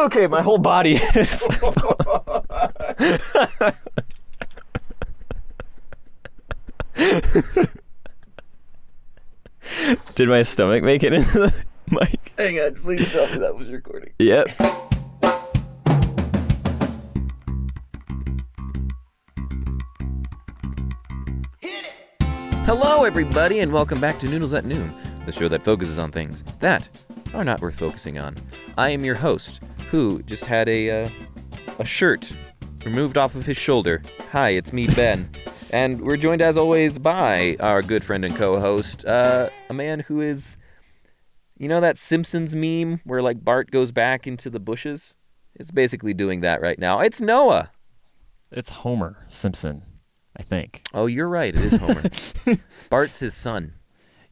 Okay, my whole body is... Did my stomach make it into the mic? Hang on, please tell me that was recording. Yep. Hello, everybody, and welcome back to Noodles at Noon, the show that focuses on things that are not worth focusing on. I am your host, who just had a shirt removed off of his shoulder. Hi, it's me, Ben. And we're joined, as always, by our good friend and co-host, a man who is, you know that Simpsons meme where, like, Bart goes back into the bushes? It's basically doing that right now. It's Noah. It's Homer Simpson, I think. Oh, you're right. It is Homer. Bart's his son.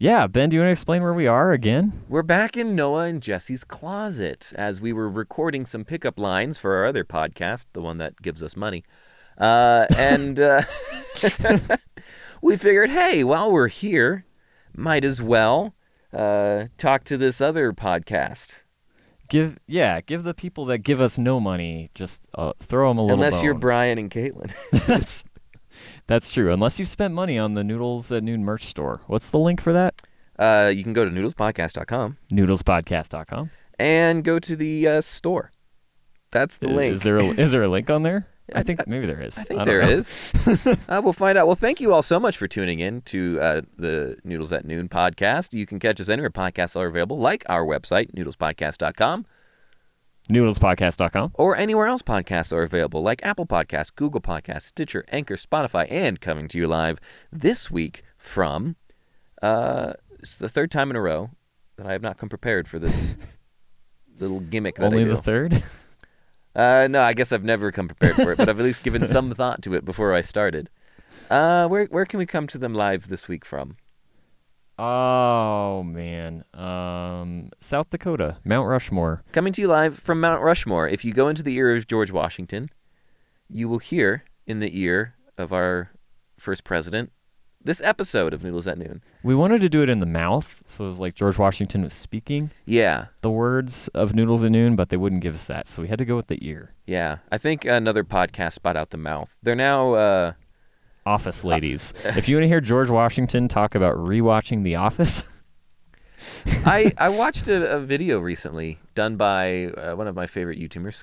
Yeah, Ben, do you want to explain where we are again? We're back in Noah and Jesse's closet as we were recording some pickup lines for our other podcast, the one that gives us money. And we figured, hey, while we're here, might as well talk to this other podcast. Give the people that give us no money, just throw them a little Unless bone. you're Brian and Caitlin. That's true. Unless you've spent money on the Noodles at Noon merch store. What's the link for that? You can go to noodlespodcast.com. Noodlespodcast.com. And go to the store. That's the link. Is there a link on there? I think maybe there is. I think there is. We'll find out. Well, thank you all so much for tuning in to the Noodles at Noon podcast. You can catch us anywhere podcasts are available, like our website, noodlespodcast.com. Noodlespodcast.com. Or anywhere else podcasts are available, like Apple Podcasts, Google Podcasts, Stitcher, Anchor, Spotify, and coming to you live this week from, it's the third time in a row that I have not come prepared for this little gimmick that Only I do. the third? No, I guess I've never come prepared for it, but I've at least given some thought to it before I started. Where can we come to them live this week from? Oh, man. South Dakota, Mount Rushmore. Coming to you live from Mount Rushmore. If you go into the ear of George Washington, you will hear in the ear of our first president this episode of Noodles at Noon. We wanted to do it in the mouth, so it was like George Washington was speaking Yeah. the words of Noodles at Noon, but they wouldn't give us that, so we had to go with the ear. Yeah. I think another podcast spot out the mouth. They're now... Office ladies. If you want to hear George Washington talk about rewatching The Office... I watched a video recently done by one of my favorite YouTubers,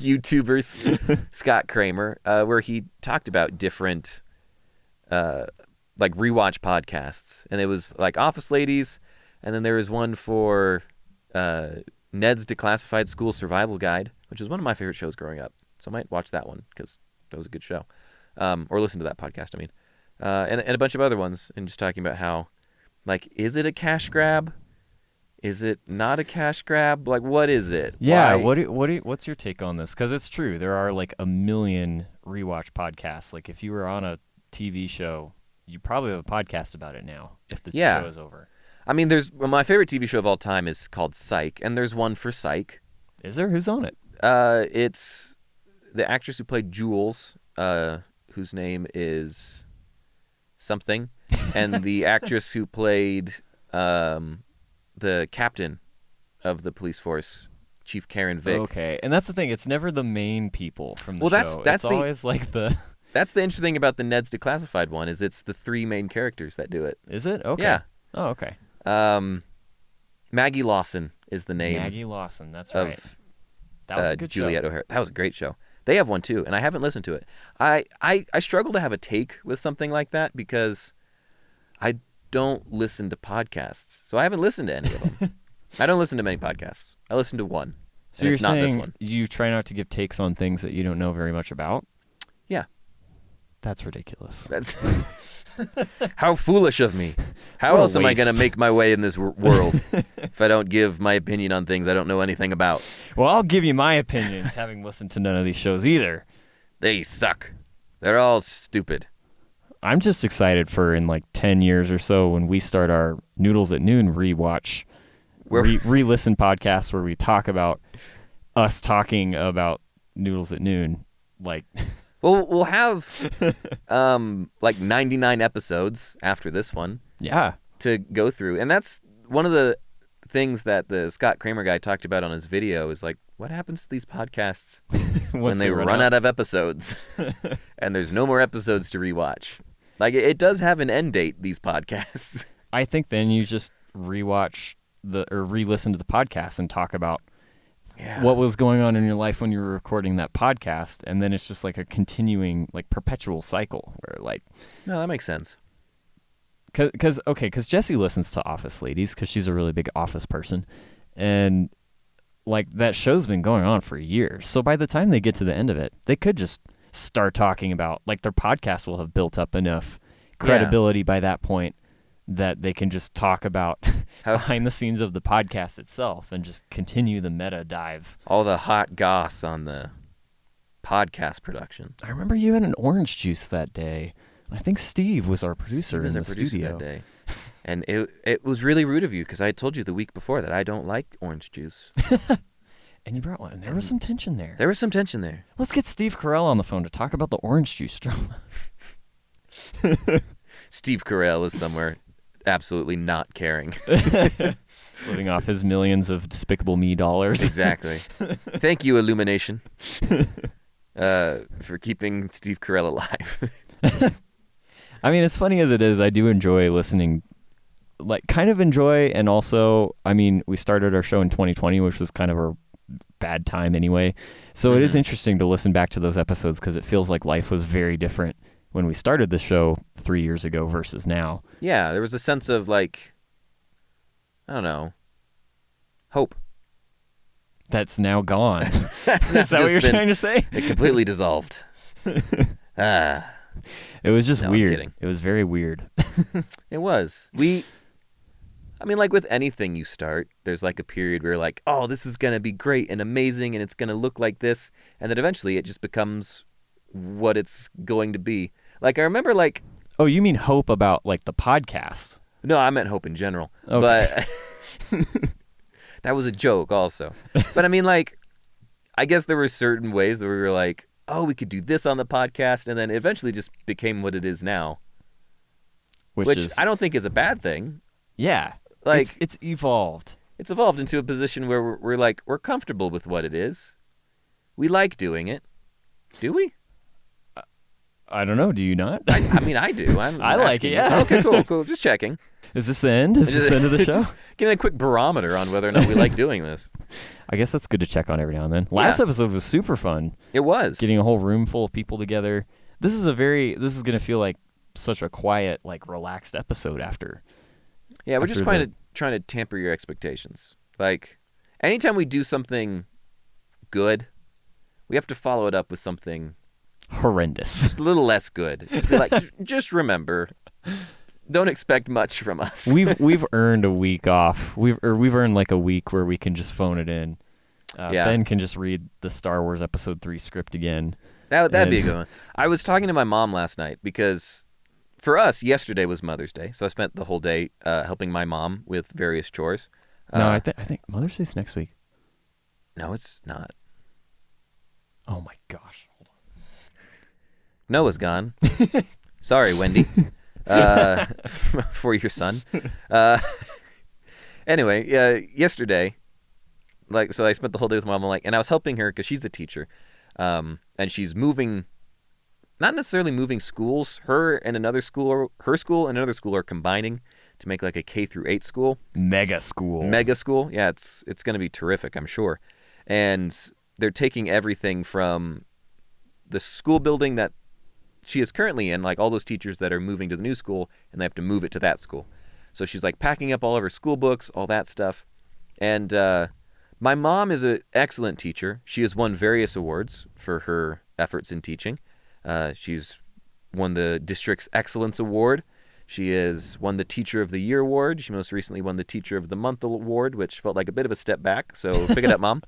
YouTubers, Scott Kramer, where he talked about different like rewatch podcasts, and it was like Office Ladies, and then there was one for Ned's Declassified School Survival Guide, which is one of my favorite shows growing up. So I might watch that one because that was a good show, or listen to that podcast. I mean, and a bunch of other ones, and just talking about how. Like, is it a cash grab? Is it not a cash grab? Like, what is it? Yeah, Why? what's your take on this? Because it's true. There are like a million rewatch podcasts. Like, if you were on a TV show, you probably have a podcast about it now if the show is over. I mean, my favorite TV show of all time is called Psych, and there's one for Psych. Is there? Who's on it? It's the actress who played Jules, whose name is something, and the actress who played the captain of the police force, Chief Karen Vick. Okay, and that's the thing. It's never the main people from the show. That's always like the... That's the interesting thing about the Ned's Declassified one, is it's the three main characters that do it. Is it? Okay. Yeah. Oh, okay. Maggie Lawson is the name. Maggie Lawson, that's right. That was a good Juliette show. O'Hara. That was a great show. They have one too, and I haven't listened to it. I struggle to have a take with something like that because I don't listen to podcasts, so I haven't listened to any of them. I don't listen to many podcasts. I listen to one. So you're it's not this saying one. you try not to give takes on things that you don't know very much about? Yeah. That's ridiculous. That's how foolish of me. How else am I going to make my way in this world if I don't give my opinion on things I don't know anything about? Well, I'll give you my opinions, having listened to none of these shows either. They suck. They're all stupid. I'm just excited for in like 10 years or so when we start our Noodles at Noon rewatch, re-listen podcast where we talk about us talking about Noodles at Noon. Like, well, we'll have like 99 episodes after this one. Yeah. To go through, and that's one of the things that the Scott Kramer guy talked about on his video is like, what happens to these podcasts when they run out of episodes and there's no more episodes to rewatch? Like, it does have an end date, these podcasts. I think then you just re-listen to the podcast and talk about what was going on in your life when you were recording that podcast, and then it's just like a continuing, like, perpetual cycle where, like... No, that makes sense. Because Jessie listens to Office Ladies because she's a really big Office person, and, like, that show's been going on for years. So by the time they get to the end of it, they could just start talking about, like, their podcast will have built up enough credibility by that point that they can just talk about behind the scenes of the podcast itself and just continue the meta dive. All the hot goss on the podcast production. I remember you had an orange juice that day. I think Steve was our producer in the studio that day. And it was really rude of you because I had told you the week before that I don't like orange juice. And you brought one. There was some tension there. Let's get Steve Carell on the phone to talk about the orange juice drama. Steve Carell is somewhere absolutely not caring. Living off his millions of Despicable Me dollars. Exactly. Thank you, Illumination, for keeping Steve Carell alive. I mean, as funny as it is, I do enjoy listening, like, kind of enjoy, and also, I mean, we started our show in 2020, which was kind of a bad time anyway. So it is interesting to listen back to those episodes because it feels like life was very different when we started the show 3 years ago versus now. Yeah, there was a sense of, like, I don't know, hope. That's now gone. Is that what you're trying to say? It completely dissolved. It was just weird. I'm kidding. It was very weird. It was. I mean, like with anything you start, there's like a period where you're like, oh, this is going to be great and amazing and it's going to look like this. And then eventually it just becomes what it's going to be. Like, I remember, like... Oh, you mean hope about, like, the podcast? No, I meant hope in general. Okay. But that was a joke also. But I mean, like, I guess there were certain ways that we were like, oh, we could do this on the podcast, and then it eventually just became what it is now. Which I don't think is a bad thing. Yeah. Like, it's evolved. It's evolved into a position where we're comfortable with what it is. We like doing it. Do we? I don't know. Do you not? I mean, I do. I like it, yeah. Okay, cool. Just checking. Is this the end? Is this the end of the show? Just getting a quick barometer on whether or not we like doing this. I guess that's good to check on every now and then. Last episode was super fun. It was. Getting a whole room full of people together. This is going to feel like such a quiet, like, relaxed episode after. Yeah, we're just trying to tamper your expectations. Like, anytime we do something good, we have to follow it up with something horrendous. Just a little less good. Just be like, just remember, don't expect much from us. We've earned a week off. We've earned like a week where we can just phone it in. Ben can just read the Star Wars Episode 3 script again. That'd be a good one. I was talking to my mom last night because for us, yesterday was Mother's Day, so I spent the whole day helping my mom with various chores. No, I think Mother's Day's next week. No, it's not. Oh my gosh. Noah's gone. Sorry, Wendy. For your son. Anyway, yesterday, so I spent the whole day with Mom, and I was helping her because she's a teacher, and she's moving, not necessarily moving schools. Her school and another school are combining to make like a K-8 school. Mega school. Yeah, it's going to be terrific, I'm sure. And they're taking everything from the school building that she is currently in, like all those teachers that are moving to the new school, and they have to move it to that school. So she's like packing up all of her school books, all that stuff. And my mom is an excellent teacher. She has won various awards for her efforts in teaching. She's won the district's Excellence Award. She has won the Teacher of the Year Award. She most recently won the Teacher of the Month Award, which felt like a bit of a step back. So pick it up, Mom.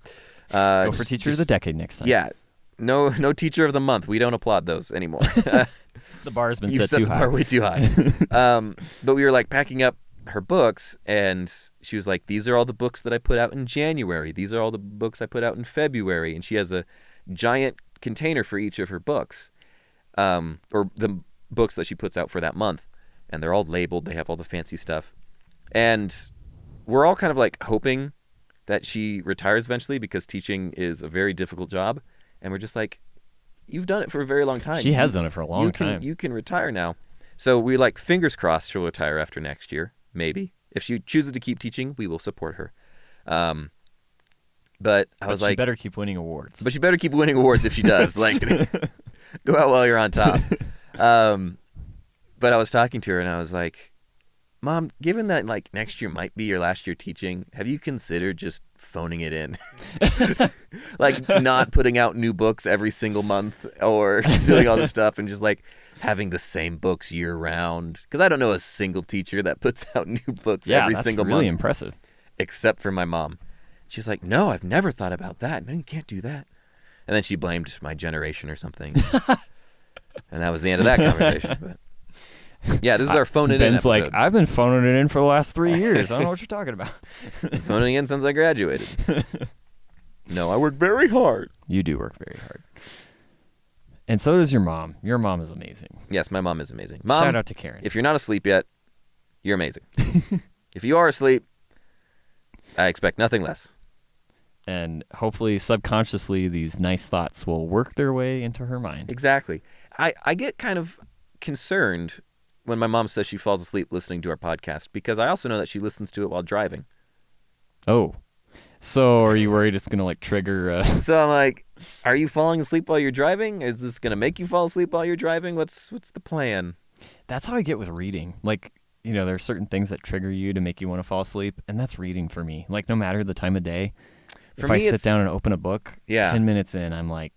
Go for Teacher of the Decade next time. Yeah. No Teacher of the Month. We don't applaud those anymore. The bar has been set too high. You've set the bar way too high. But we were like packing up her books, and she was like, these are all the books that I put out in January. These are all the books I put out in February. And she has a giant container for each of her books, or the books that she puts out for that month. And they're all labeled. They have all the fancy stuff. And we're all kind of like hoping that she retires eventually because teaching is a very difficult job. And we're just like, you've done it for a very long time. She has done it for a long time. You can retire now. So we like, fingers crossed she'll retire after next year, maybe. If she chooses to keep teaching, we will support her. But she better keep winning awards. But she better keep winning awards if she does. Like, go out while you're on top. But I was talking to her and I was like, Mom, given that like next year might be your last year teaching, have you considered just phoning it in? Like not putting out new books every single month or doing all this stuff and just like having the same books year round? Because I don't know a single teacher that puts out new books every single month. Yeah, that's really impressive. Except for my mom. She was like, no, I've never thought about that. No, you can't do that. And then she blamed my generation or something. And that was the end of that conversation. But yeah, this is our phone it in Ben's episode. like, I've been phoning it in for the last 3 years. I don't know what you're talking about. Phoning in since I graduated. No, I work very hard. You do work very hard. And so does your mom. Your mom is amazing. Yes, my mom is amazing. Mom, shout out to Karen. If you're not asleep yet, you're amazing. If you are asleep, I expect nothing less. And hopefully, subconsciously, these nice thoughts will work their way into her mind. Exactly. I get kind of concerned when my mom says she falls asleep listening to our podcast, because I also know that she listens to it while driving. Oh. So are you worried it's going to like trigger? So I'm like, are you falling asleep while you're driving? Is this going to make you fall asleep while you're driving? What's the plan? That's how I get with reading. Like, you know, there are certain things that trigger you to make you want to fall asleep, and that's reading for me. Like, no matter the time of day, if I sit down and open a book, 10 minutes in, I'm like,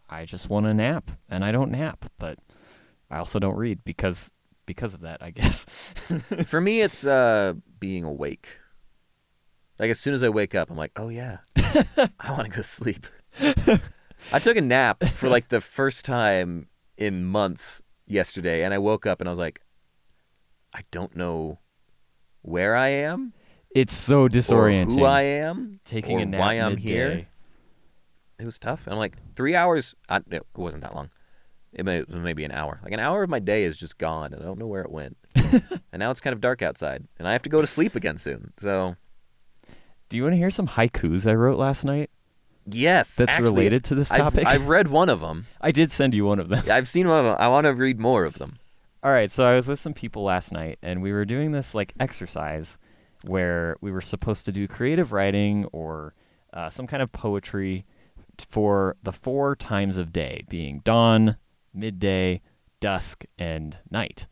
I just want to nap, and I don't nap, but I also don't read because of that, I guess. For me, it's being awake. Like, as soon as I wake up, I'm like, oh, yeah, I want to go to sleep. I took a nap for, like, the first time in months yesterday, and I woke up and I was like, I don't know where I am. It's so disorienting. Or who I am. Taking or a nap why I'm midday. here. It was tough. And I'm like, 3 hours. It wasn't that long. It was maybe an hour. Like an hour of my day is just gone, and I don't know where it went. And now it's kind of dark outside, and I have to go to sleep again soon. So, do you want to hear some haikus I wrote last night? Yes. That's actually related to this topic? I've read one of them. I did send you one of them. I've seen one of them. I want to read more of them. All right, so I was with some people last night, and we were doing this like exercise where we were supposed to do creative writing or some kind of poetry for the 4 times of day, being dawn, midday, dusk, and night,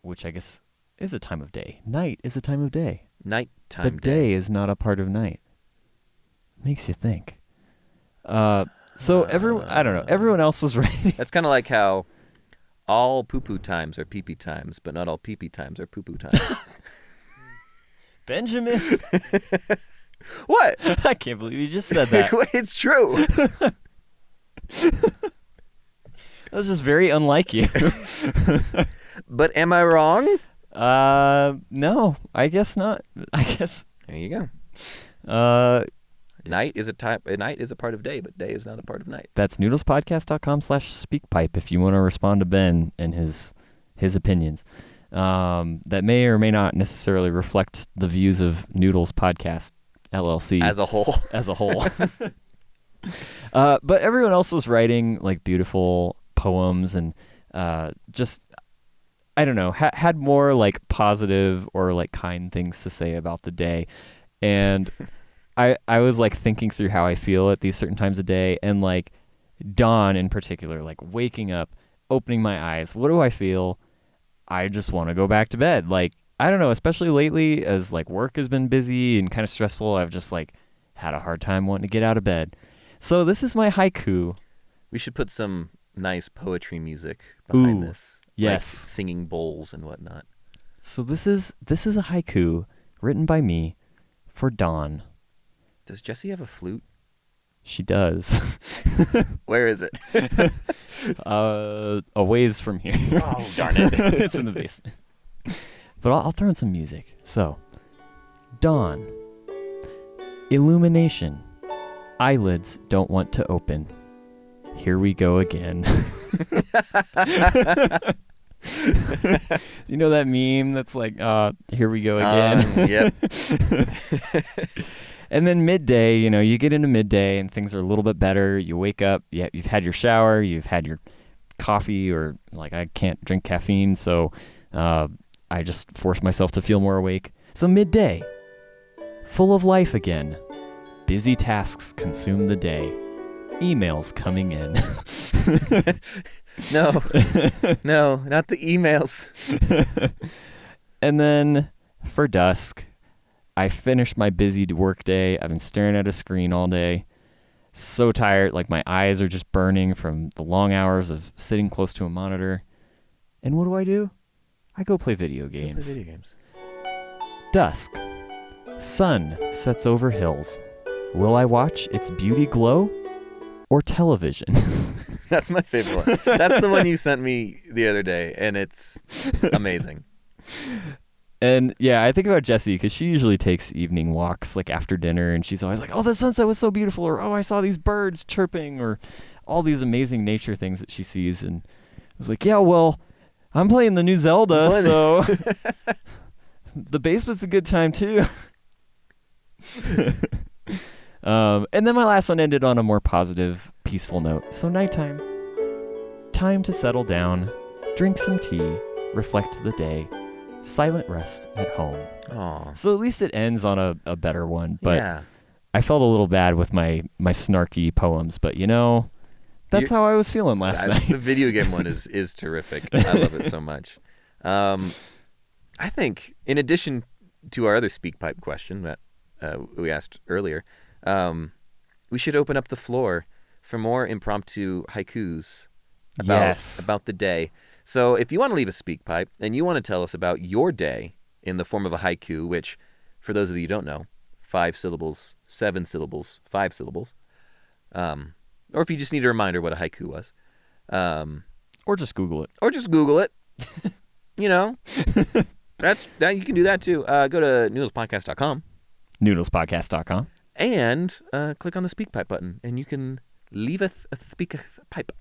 which I guess is a time of day. Night is a time of day. Nighttime. But day is not a part of night. Makes you think. So everyone, I don't know. Everyone else was writing. That's kind of like how all poo-poo times are pee-pee times, but not all pee-pee times are poo-poo times. Benjamin. What? I can't believe you just said that. It's true. That was just very unlike you. But am I wrong? No, I guess not. I guess. There you go. Night is a part of day, but day is not a part of night. That's noodlespodcast.com/speakpipe if you want to respond to Ben and his opinions. That may or may not necessarily reflect the views of Noodles Podcast LLC as a whole. But everyone else was writing like beautiful poems and just, I don't know, had more like positive or like kind things to say about the day. And I was like thinking through how I feel at these certain times of day, and like dawn in particular, like waking up, opening my eyes. What do I feel? I just want to go back to bed. Like, I don't know, especially lately as like work has been busy and kind of stressful, I've just like had a hard time wanting to get out of bed. So this is my haiku. We should put some nice poetry music behind this. Yes. Like singing bowls and whatnot. So this is a haiku written by me for Dawn. Does Jessie have a flute? She does. Where is it? A ways from here. Oh, darn it. It's in the basement. But I'll throw in some music. So, dawn. Illumination. Eyelids don't want to open. Here we go again. You know that meme that's like, here we go again? Yep. And then midday, you get into midday and things are a little bit better. You wake up, you've had your shower, you've had your coffee, or like I can't drink caffeine, so I just force myself to feel more awake. So midday, full of life again. Busy tasks consume the day. Emails coming in. No, not the emails. And then for dusk, I finished my busy work day. I've been staring at a screen all day. So tired, like my eyes are just burning from the long hours of sitting close to a monitor. And what do? I go play video games. Dusk. Sun sets over hills. Will I watch its beauty glow or television? That's my favorite one. That's the one you sent me the other day, and it's amazing. And yeah, I think about Jessie because she usually takes evening walks like after dinner, and she's always like, oh, the sunset was so beautiful, or oh, I saw these birds chirping, or all these amazing nature things that she sees. And I was like, yeah, well, I'm playing the new Zelda, so the basement's a good time too. And then my last one ended on a more positive, peaceful note. So nighttime, time to settle down, drink some tea, reflect the day. Silent rest at home. Aww. So at least it ends on a better one. But yeah. I felt a little bad with my snarky poems. But that's how I was feeling last night. The video game one is terrific. I love it so much. I think in addition to our other speak pipe question that we asked earlier, we should open up the floor for more impromptu haikus about the day. So if you want to leave a speak pipe and you want to tell us about your day in the form of a haiku, which, for those of you who don't know, 5 syllables, 7 syllables, 5 syllables, or if you just need a reminder what a haiku was. Or just Google it. That you can do that too. Go to noodlespodcast.com. Noodlespodcast.com. And click on the speak pipe button, and you can leave a speak pipe.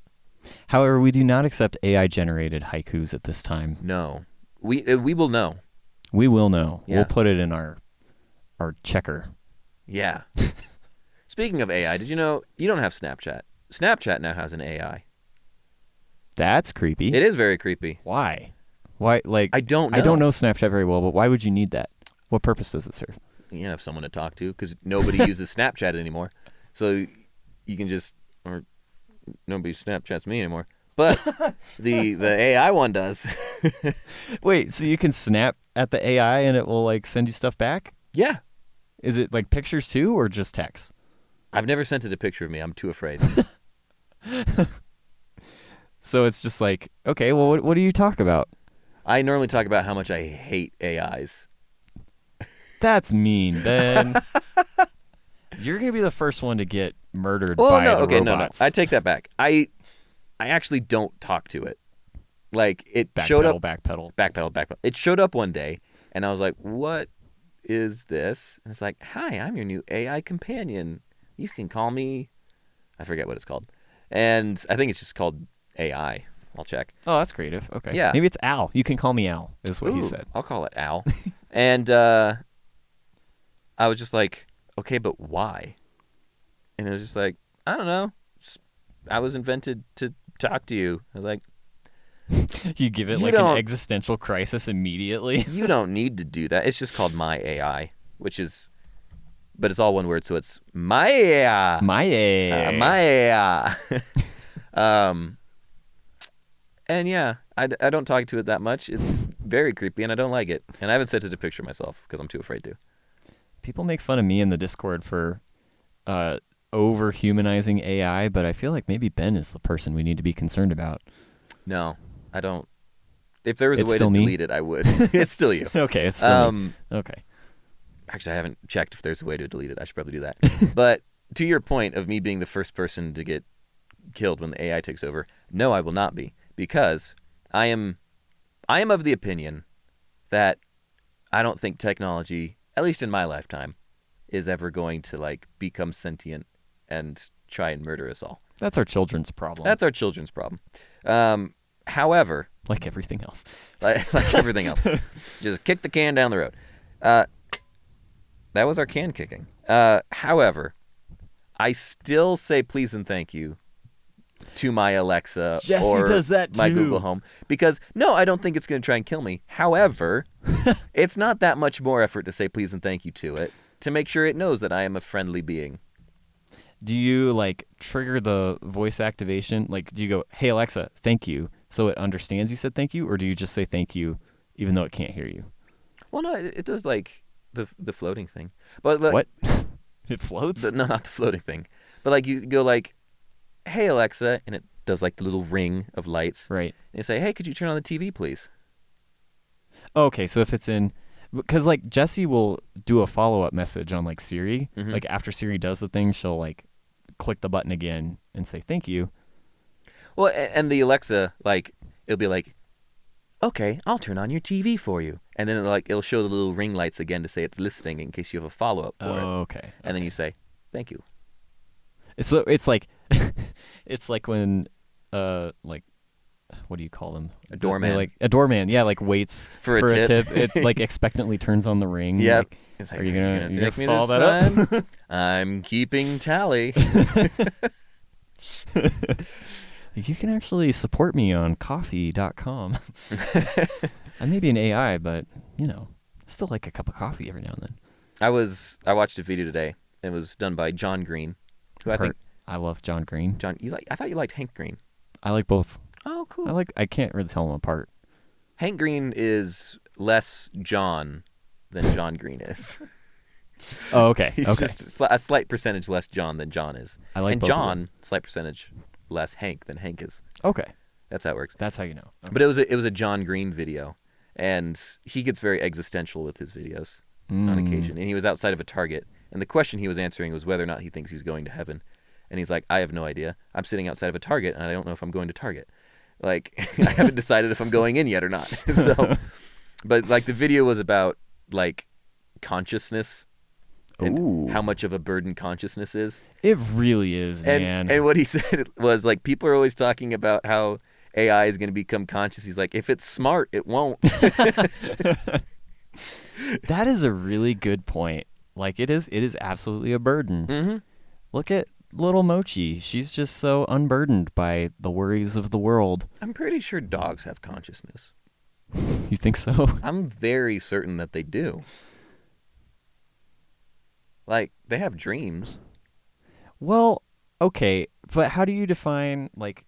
However, we do not accept AI-generated haikus at this time. No. We will know. We will know. Yeah. We'll put it in our checker. Yeah. Speaking of AI, did you know you don't have Snapchat? Snapchat now has an AI. That's creepy. It is very creepy. Why? Why? Like, I don't know. I don't know Snapchat very well, but why would you need that? What purpose does it serve? You have someone to talk to because nobody uses Snapchat anymore. So you can just... or nobody Snapchats me anymore, but the AI one does. Wait, so you can snap at the AI and it will like send you stuff back? Yeah. Is it like pictures too, or just text? I've never sent it a picture of me. I'm too afraid. So it's just like, okay, well, what do you talk about? I normally talk about how much I hate AIs. That's mean, Ben. You're gonna be the first one to get murdered by the robots. No. I take that back. I actually don't talk to it. Like it showed up. Backpedal. It showed up one day, and I was like, "What is this?" And it's like, "Hi, I'm your new AI companion. You can call me." I forget what it's called, and I think it's just called AI. I'll check. Oh, that's creative. Okay. Yeah. Maybe it's Al. You can call me Al. Is what he said. I'll call it Al. And I was just like, okay, but why? And it was just like, I don't know. I was invented to talk to you. I was like, you give it like an existential crisis immediately. You don't need to do that. It's just called My AI, but it's all one word, so it's My AI. My AI. My AI. And yeah, I don't talk to it that much. It's very creepy, and I don't like it. And I haven't sent it a picture myself because I'm too afraid to. People make fun of me in the Discord for over-humanizing AI, but I feel like maybe Ben is the person we need to be concerned about. No, I don't. If there was a way to delete it, I would. It's still you. Okay, it's still me. Okay. Actually, I haven't checked if there's a way to delete it. I should probably do that. But to your point of me being the first person to get killed when the AI takes over, no, I will not be. Because I am of the opinion that I don't think technology, at least in my lifetime, is ever going to like become sentient and try and murder us all. That's our children's problem. However, Like everything else. Like everything else. Just kick the can down the road. That was our can kicking. However, I still say please and thank you to my Alexa Jesse or does that my too. Google Home. Because, no, I don't think it's going to try and kill me. However, it's not that much more effort to say please and thank you to it to make sure it knows that I am a friendly being. Do you, like, trigger the voice activation? Like, do you go, hey, Alexa, thank you, so it understands you said thank you? Or do you just say thank you even though it can't hear you? Well, no, it does, like, the floating thing. But like, what? It floats? No, not the floating thing. But, like, you go, like, hey, Alexa, and it does, like, the little ring of lights. Right. And you say, hey, could you turn on the TV, please? Okay, so if it's in... Because, like, Jessie will do a follow-up message on, like, Siri. Mm-hmm. Like, after Siri does the thing, she'll, like, click the button again and say thank you. Well, and the Alexa, like, it'll be like, okay, I'll turn on your TV for you. And then, like, it'll show the little ring lights again to say it's listening in case you have a follow-up for it. Okay. And then you say, thank you. It's like... it's like when, like... What do you call them? A doorman. Like a doorman, yeah, like waits for a tip. It like expectantly turns on the ring. Yep. Like, It's like, are you gonna thank me follow this that time? up? I'm keeping tally. You can actually support me on coffee.com. I may be an AI, but I still like a cup of coffee every now and then. I watched a video today. It was done by John Green, who I love John Green. I thought you liked Hank Green. I like both. Oh, cool. I can't really tell them apart. Hank Green is less John than John Green is. Oh, okay. He's okay. just a slight percentage less John than John is. I like and both John, slight percentage less Hank than Hank is. Okay. That's how it works. That's how you know. Okay. But it was a John Green video, and he gets very existential with his videos on occasion. And he was outside of a Target, and the question he was answering was whether or not he thinks he's going to heaven. And he's like, I have no idea. I'm sitting outside of a Target, and I don't know if I'm going to Target. Like, I haven't decided if I'm going in yet or not. So, but like the video was about like consciousness and how much of a burden consciousness is. It really is, man. And what he said was like, people are always talking about how AI is going to become conscious. He's like, if it's smart, it won't. That is a really good point. Like, it is absolutely a burden. Mm-hmm. Look at little Mochi. She's just so unburdened by the worries of the world. I'm pretty sure dogs have consciousness. You think so? I'm very certain that they do. Like, they have dreams. Well, okay, but how do you define like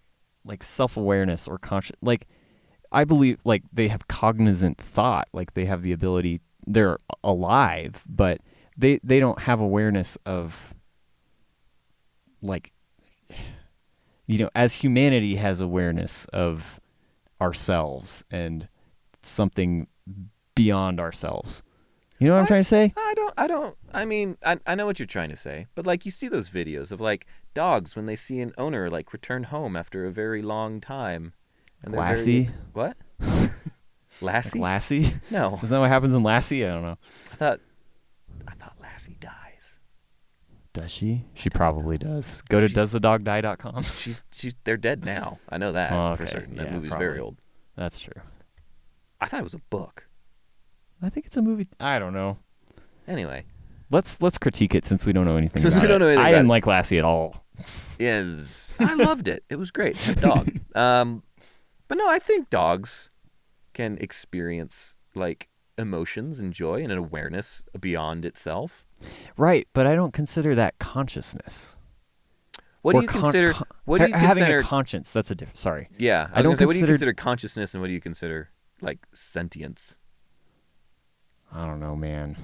self-awareness or conscious? Like, I believe like they have cognizant thought. Like, they have the ability. They're alive, but they don't have awareness of, like, as humanity has awareness of ourselves and something beyond ourselves. You know what I'm trying to say? I mean, I know what you're trying to say, but like, you see those videos of like dogs when they see an owner like return home after a very long time. And Lassie? What? Lassie? Like Lassie? No. Isn't that what happens in Lassie? I don't know. I thought Lassie dies. Does she? She probably does. Go to doesthedogdie.com. They're dead now. I know that Oh, for okay. certain. That Yeah, movie's probably. very old. That's true. I thought it was a book. I think it's a movie. I don't know. Anyway. Let's critique it since we don't know anything Since about we don't it. know anything I about didn't it. like Lassie at all. Yeah, I loved it. It was great. Had a dog. But no, I think dogs can experience like emotions and joy and an awareness beyond itself. Right, but I don't consider that consciousness. What do you consider? What do you having consider? a conscience? That's a different. Sorry. Yeah, I don't gonna say, what do you consider- consider consciousness, and what do you consider like sentience? I don't know, man.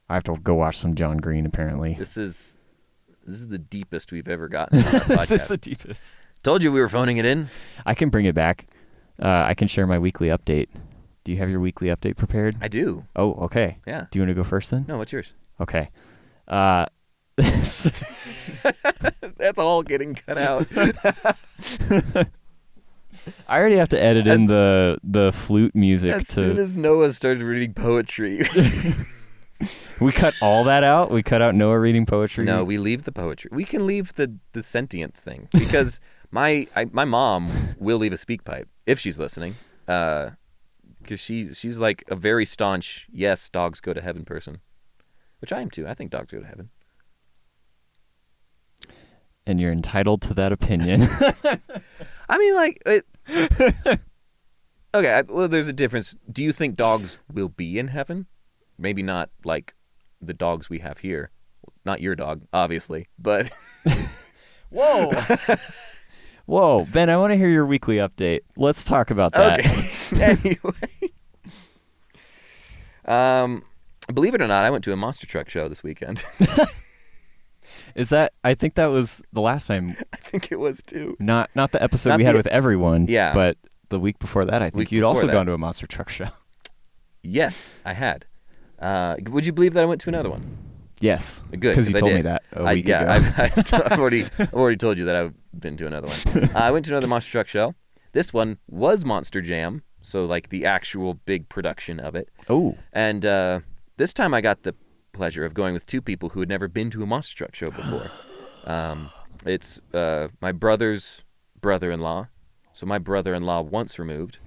I have to go watch some John Green. Apparently, This is the deepest we've ever gotten on our podcast. this is the deepest. Told you we were phoning it in. I can bring it back. I can share my weekly update. Do you have your weekly update prepared? I do. Oh, okay. Yeah. Do you want to go first then? No, what's yours? Okay. That's all getting cut out. I already have to edit in the flute music. As soon as Noah started reading poetry. We cut all that out? We cut out Noah reading poetry? No, we leave the poetry. We can leave the sentience thing because my mom will leave a speak pipe if she's listening. because she's like a very staunch yes, dogs go to heaven person, which I am too. I think dogs go to heaven. And you're entitled to that opinion. I mean, like, okay, well, there's a difference. Do you think dogs will be in heaven? Maybe not like the dogs we have here. Not your dog, obviously, but... Whoa! Whoa, Ben, I want to hear your weekly update. Let's talk about that. Okay. Anyway. Believe it or not, I went to a monster truck show this weekend. Is that? I think that was the last time. I think it was too. Not the episode we had with everyone. Yeah. But the week before that, I think you'd also gone to a monster truck show. Yes, I had. Would you believe that I went to another one? Yes. Good. Because you told me that a week ago. I've already told you that I've been to another one. I went to another monster truck show. This one was Monster Jam, so like the actual big production of it. Oh. And this time I got the pleasure of going with two people who had never been to a monster truck show before. It's my brother's brother-in-law. So my brother-in-law once removed.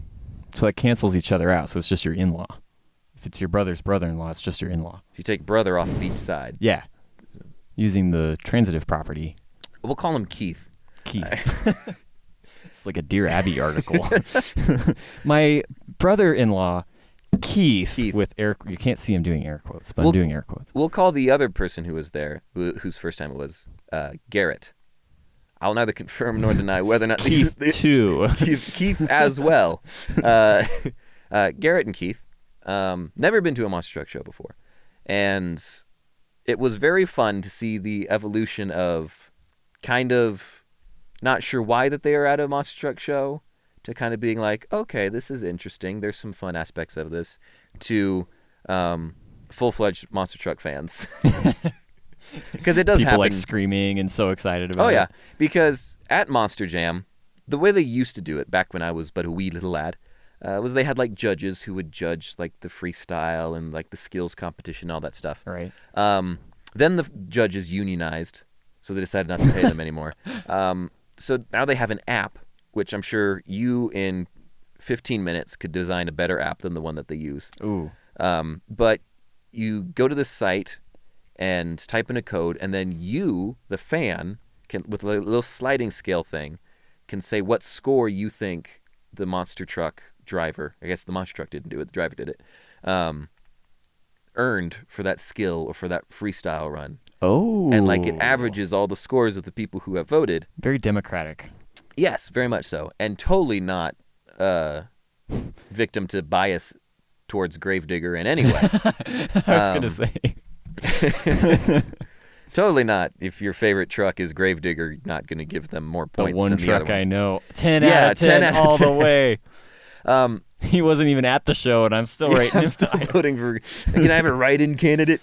So that cancels each other out. So it's just your in-law. If it's your brother's brother-in-law, it's just your in-law. If you take brother off of each side. Yeah. Using the transitive property. We'll call him Keith. It's like a Dear Abby article. My brother-in-law, Keith, with air. You can't see him doing air quotes, but I'm doing air quotes. We'll call the other person who was there, whose first time it was, Garrett. I'll neither confirm nor deny whether or not Keith too. Keith as well. Garrett and Keith. Never been to a monster truck show before, and it was very fun to see the evolution of kind of not sure why that they are at a monster truck show to kind of being like, okay, this is interesting. There's some fun aspects of this, to full-fledged monster truck fans. Because it does People happen. like screaming and so excited about it. Oh, yeah. Because at Monster Jam, the way they used to do it back when I was but a wee little lad, was they had like judges who would judge like the freestyle and like the skills competition, all that stuff. Right. Then the judges unionized, so they decided not to pay them anymore. So now they have an app, which I'm sure you in 15 minutes could design a better app than the one that they use. Ooh. But you go to this site and type in a code, and then you, the fan, can, with a little sliding scale thing, can say what score you think the monster truck driver, I guess the monster truck didn't do it, the driver did it, earned for that skill or for that freestyle run. Oh. And like it averages all the scores of the people who have voted. Very democratic. Yes, very much so. And totally not victim to bias towards Gravedigger in any way. I was going to say. Totally not. If your favorite truck is Gravedigger, you're not going to give them more points than the other one truck I know. 10 Yeah, out of 10, 10 out of all 10. the way. He wasn't even at the show, and I'm still writing I'm him. still voting for... Can I have a write-in candidate?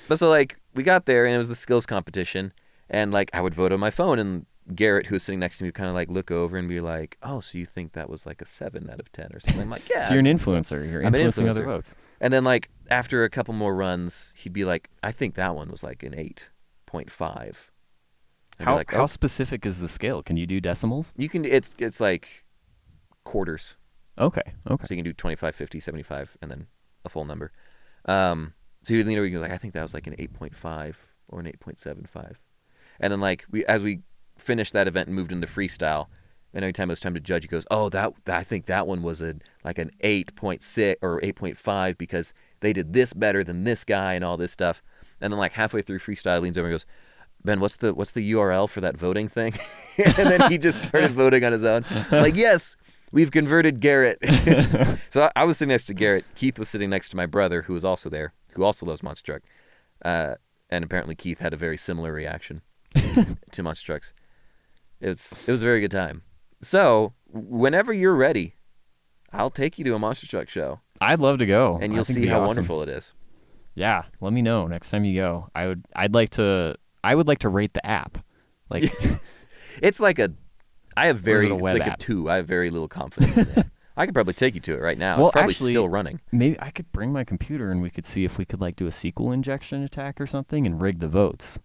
But so, like, we got there, and it was the skills competition, and, like, I would vote on my phone, and Garrett, who was sitting next to me, would kind of, like, look over and be like, oh, so you think that was, like, a 7 out of 10 or something? I'm like, yeah. So you're an influencer. You're influencing other votes. And then, like, after a couple more runs, he'd be like, I think that one was, like, an 8.5. How specific is the scale? Can you do decimals? You can. It's like quarters. Okay. So you can do 25, 50, 75, and then a full number. So you lean over, you go like, I think that was like an 8.5 or an 8.75. And then like as we finished that event and moved into freestyle, and every time it was time to judge, he goes, oh, that I think that one was like an 8.6 or 8.5 because they did this better than this guy and all this stuff. And then like halfway through freestyle, he leans over and goes, Ben, what's the URL for that voting thing? And then he just started voting on his own. I'm like, yes, we've converted Garrett. So I was sitting next to Garrett. Keith was sitting next to my brother, who was also there, who also loves monster truck. And apparently Keith had a very similar reaction to monster trucks. It was a very good time. So whenever you're ready, I'll take you to a monster truck show. I'd love to go, and you'll see how wonderful it is. Yeah, let me know next time you go. I would like to rate the app. Like, it's like I have very, it's like app? A 2. I have very little confidence in it. I could probably take you to it right now. Well, it's probably actually, still running. Maybe I could bring my computer and we could see if we could like do a SQL injection attack or something and rig the votes.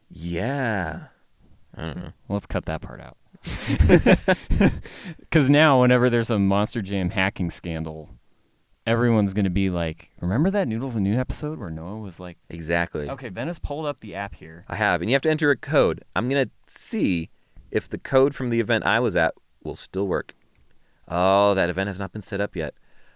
Yeah. I don't know. Well, let's cut that part out. Because now, whenever there's a Monster Jam hacking scandal, everyone's going to be like, remember that Noodles and Noon episode where Noah was like... Exactly. Okay, Ben has pulled up the app here. I have, and you have to enter a code. I'm going to see if the code from the event I was at will still work. Oh, that event has not been set up yet.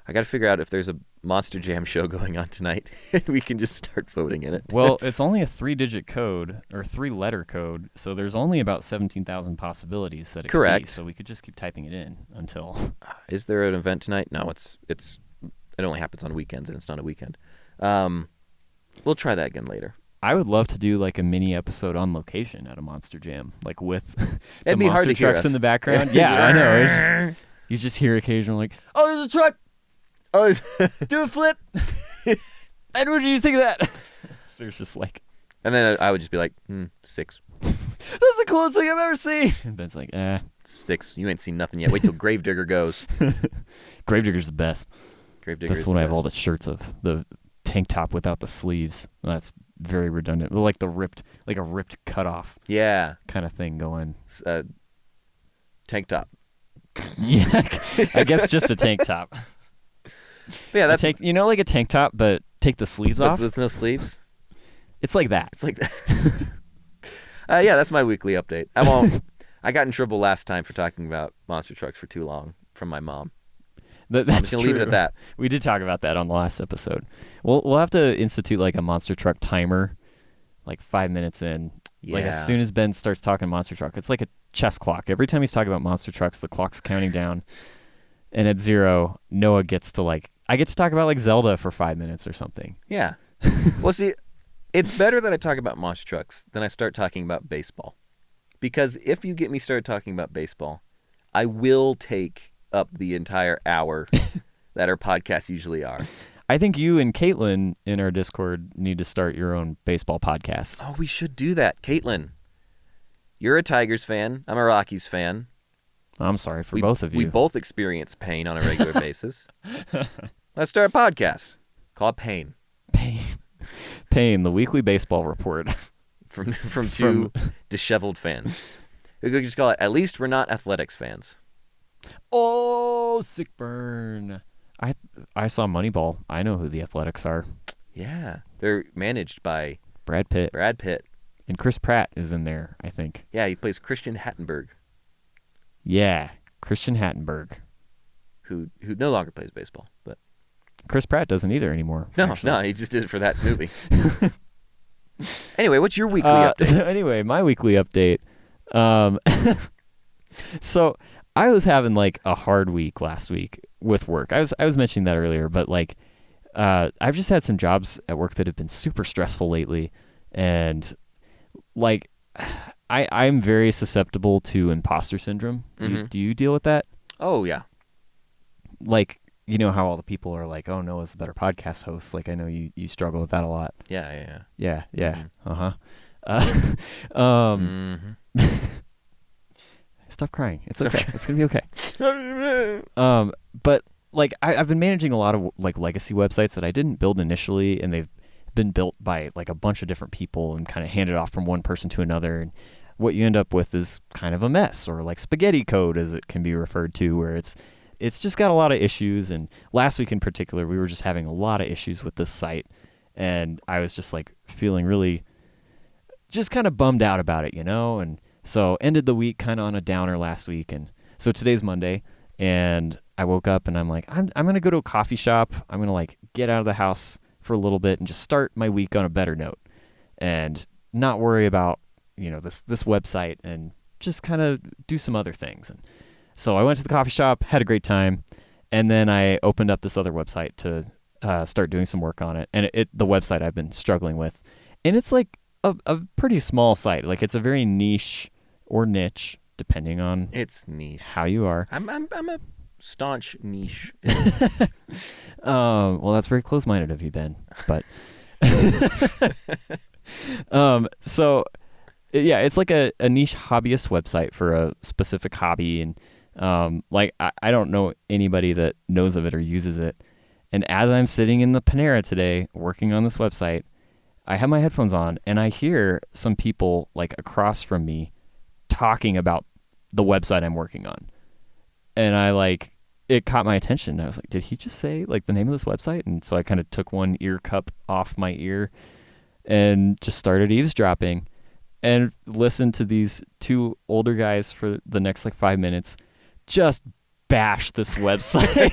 I got to figure out if there's a Monster Jam show going on tonight, and we can just start voting in it. Well, it's only a 3-digit code, or 3-letter code, so there's only about 17,000 possibilities that it could be, so we could just keep typing it in until... Is there an event tonight? No, it only happens on weekends, and it's not a weekend. We'll try that again later. I would love to do like a mini episode on location at a Monster Jam, like with It'd be hard to trucks hear in the background. Yeah, I know. You just hear occasionally like, oh, there's a truck. Oh, do a flip. Edward, what did you think of that? There's just like... And then I would just be like, 6. That's the coolest thing I've ever seen. And Ben's like, 6. You ain't seen nothing yet. Wait till Gravedigger goes. Gravedigger's the best. Gravedigger's That's when I have all the shirts of the tank top without the sleeves. That's very redundant. Like a ripped cutoff. Yeah. Kind of thing going. Tank top. Yeah, I guess just a tank top. But yeah, that's like a tank top, but take the sleeves off with no sleeves. It's like that. It's like that. Yeah, that's my weekly update. I got in trouble last time for talking about monster trucks for too long from my mom. That's I'm just gonna true. leave it at that. We did talk about that on the last episode. We'll have to institute like a monster truck timer, like 5 minutes in. Yeah. Like as soon as Ben starts talking monster truck, it's like a chess clock. Every time he's talking about monster trucks, the clock's counting down. And at 0, Noah gets to I get to talk about like Zelda for 5 minutes or something. Yeah. Well, see, it's better that I talk about monster trucks than I start talking about baseball. Because if you get me started talking about baseball, I will take up the entire hour that our podcasts usually are. I think you and Caitlin in our Discord need to start your own baseball podcast. Oh, we should do that. Caitlin, you're a Tigers fan. I'm a Rockies fan. I'm sorry for both of you. We both experience pain on a regular basis. Let's start a podcast. Call it Pain. Pain, the weekly baseball report. from two disheveled fans. We could just call it, At Least We're Not Athletics Fans. Oh, sick burn. I saw Moneyball. I know who the Athletics are. Yeah. They're managed by Brad Pitt. And Chris Pratt is in there, I think. Yeah, he plays Christian Hattenberg. Yeah, Christian Hattenberg. Who no longer plays baseball, but Chris Pratt doesn't either anymore. No, he just did it for that movie. Anyway, what's your weekly update? So anyway, my weekly update. So I was having like a hard week last week with work. I was mentioning that earlier, but like I've just had some jobs at work that have been super stressful lately, and like I'm very susceptible to imposter syndrome. Do you deal with that? Oh yeah. Like, you know how all the people are like, "Oh, Noah's a better podcast host." Like, I know you struggle with that a lot. Yeah. Mm-hmm. Stop crying. It's okay. It's gonna be okay. But like I've been managing a lot of like legacy websites that I didn't build initially, and they've been built by like a bunch of different people and kind of handed off from one person to another. And what you end up with is kind of a mess, or like spaghetti code, as it can be referred to, where it's just got a lot of issues. And last week in particular, we were just having a lot of issues with this site, and I was just like feeling really just kind of bummed out about it, you know? And so ended the week kind of on a downer last week. And so today's Monday, and I woke up and I'm like, I'm going to go to a coffee shop. I'm going to like get out of the house for a little bit and just start my week on a better note and not worry about, you know, this website, and just kind of do some other things. And so I went to the coffee shop, had a great time, and then I opened up this other website to start doing some work on it. And the website I've been struggling with, and it's like a pretty small site. Like, it's a very niche or niche, depending on it's niche how you are. I'm a staunch niche. Well, that's very close-minded of you, Ben. But so yeah, it's like a niche hobbyist website for a specific hobby, and like I don't know anybody that knows of it or uses it. And as I'm sitting in the Panera today working on this website, I have my headphones on and I hear some people like across from me talking about the website I'm working on. And it caught my attention. I was like, did he just say like the name of this website? And so I kind of took one ear cup off my ear and just started eavesdropping and listened to these two older guys for the next like 5 minutes just bash this website.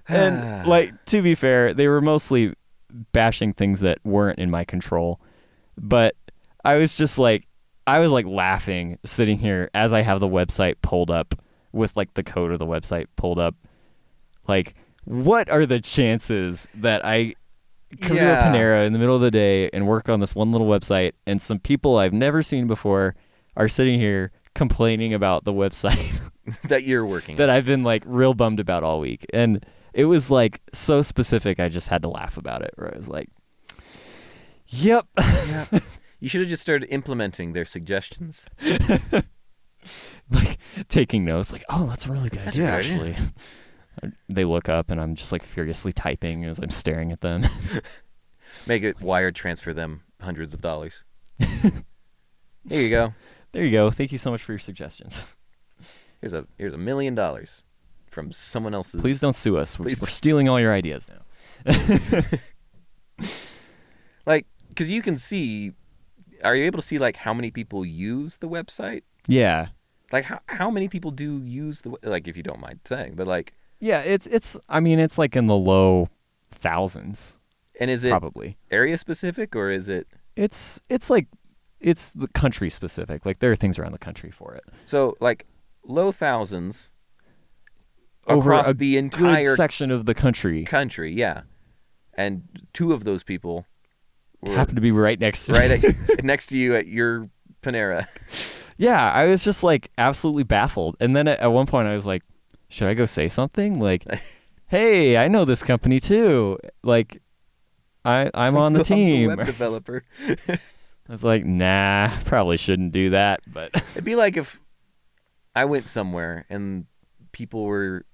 And like, to be fair, they were mostly bashing things that weren't in my control. But I was like laughing sitting here as I have the website pulled up with like the code of the website pulled up. Like, what are the chances that I come to a Panera in the middle of the day and work on this one little website and some people I've never seen before are sitting here complaining about the website that you're working that on. I've been like real bummed about all week. And it was like so specific, I just had to laugh about it, where I was like, yep. You should have just started implementing their suggestions. Like taking notes, like, oh, that's a really good idea, actually. They look up and I'm just like furiously typing as I'm staring at them. Make it wire transfer them hundreds of dollars. Here you go. There you go. Thank you so much for your suggestions. Here's $1 million from someone else's. Please don't sue us. We're stealing all your ideas now. Like, because you can see, are you able to see like how many people use the website? Yeah. Like how many people do use like, if you don't mind saying, but like. Yeah, it's like in the low thousands. And is it probably area specific or is it? It's the country specific. Like there are things around the country for it. So like low thousands over across the entire good section of the country. Yeah. And two of those people happen to be right next to next to you at your Panera. Yeah, I was just like absolutely baffled. And then at one point I was like, should I go say something? Like, hey, I know this company too. Like, I'm on the team. I'm the web developer. I was like, nah, probably shouldn't do that. But it'd be like if I went somewhere and people were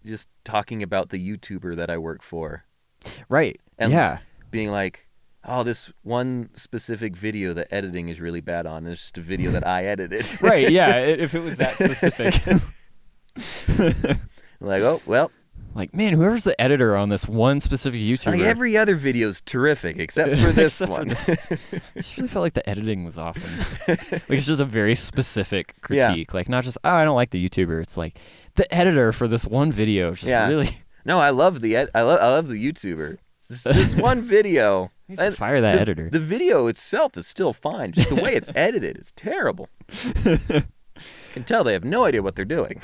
just talking about the YouTuber that I work for. Right. And yeah. being like, oh, this one specific video the editing is really bad on. It's just a video that I edited. Right, yeah, if it was that specific. Like, oh, well. Like, man, whoever's the editor on this one specific YouTuber. Like, every other video's terrific except for this one. I just really felt like the editing was off. Like, it's just a very specific critique. Yeah. Like, not just, oh, I don't like the YouTuber. It's like, the editor for this one video is just really... No, I love the I love the YouTuber. This one video. Fire that editor. The video itself is still fine. Just the way it's edited is terrible. Can tell they have no idea what they're doing.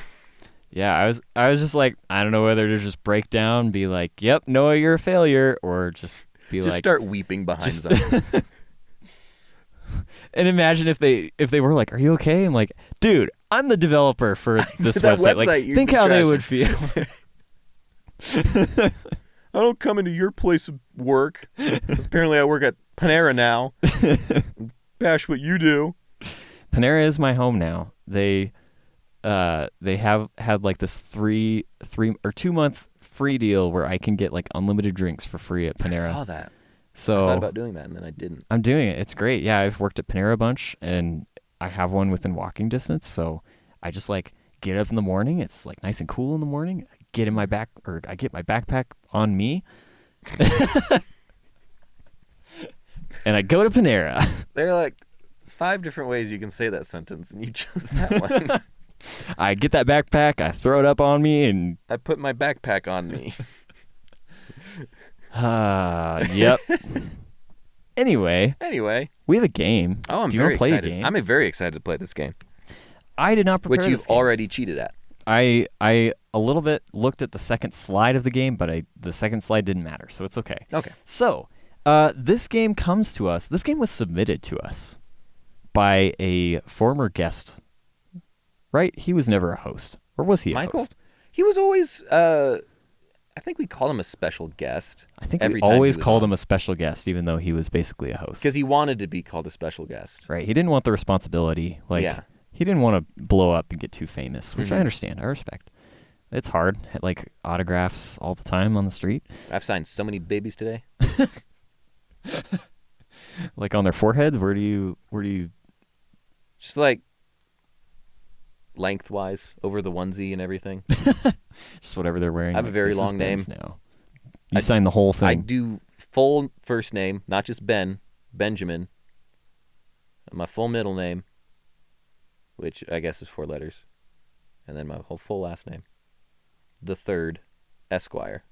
Yeah, I was just like, I don't know whether to just break down, be like, yep, Noah, you're a failure, or just be just like, start weeping behind them. And imagine if they were like, are you okay? I'm like, dude, I'm the developer for this website. Like, think how they would feel. I don't come into your place of work. Apparently I work at Panera now. Bash what you do. Panera is my home now. They have had like this 3 or 2 month free deal where I can get like unlimited drinks for free at Panera. I saw that. So I thought about doing that and then I didn't. I'm doing it. It's great. Yeah, I've worked at Panera a bunch and I have one within walking distance. So I just like get up in the morning. It's like nice and cool in the morning. I get my backpack on me. And I go to Panera. There are like 5 different ways you can say that sentence and you chose that one. I get that backpack, I throw it up on me, and I put my backpack on me. Yep. Anyway, we have a game. Oh, I'm Do you very want to play excited. a game? I'm very excited to play this game. I did not prepare which you've this game. already cheated at. I a little bit looked at the second slide of the game, but the second slide didn't matter, so it's okay. Okay. So, this game comes to us. This game was submitted to us by a former guest. Right? He was never a host. Or was he a Michael? host? He was always, I think we called him a special guest. I think we always called him a special guest, even though he was basically a host. Because he wanted to be called a special guest. Right. He didn't want the responsibility. Like, he didn't want to blow up and get too famous, which I understand. I respect. It's hard. Like, autographs all the time on the street. I've signed so many babies today. Like on their forehead? Where do you Just like lengthwise over the onesie and everything. Just whatever they're wearing. I have a very this long is name. Ben's now. You sign the whole thing. I do full first name, not just Ben, Benjamin. My full middle name, which I guess is 4 letters. And then my whole full last name. The third, Esquire.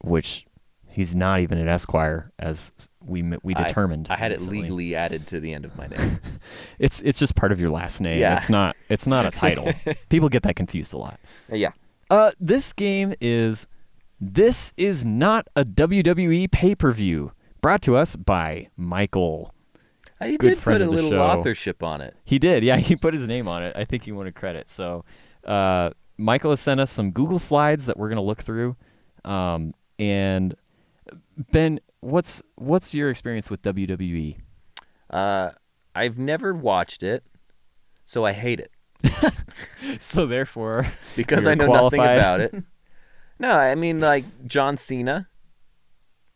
Which he's not even an Esquire, as we determined. I had recently. it legally added to the end of my name. It's just part of your last name. Yeah. It's not a title. People get that confused a lot. Yeah. This game is This Is Not a WWE Pay-Per-View, brought to us by Michael. He Good did friend put a of the little show. authorship on it. He did, yeah. He put his name on it. I think he wanted credit. So Michael has sent us some Google slides that we're going to look through. And Ben, what's your experience with WWE? I've never watched it, so I hate it. So therefore, because you're I know qualified. nothing about it. No, I mean like John Cena,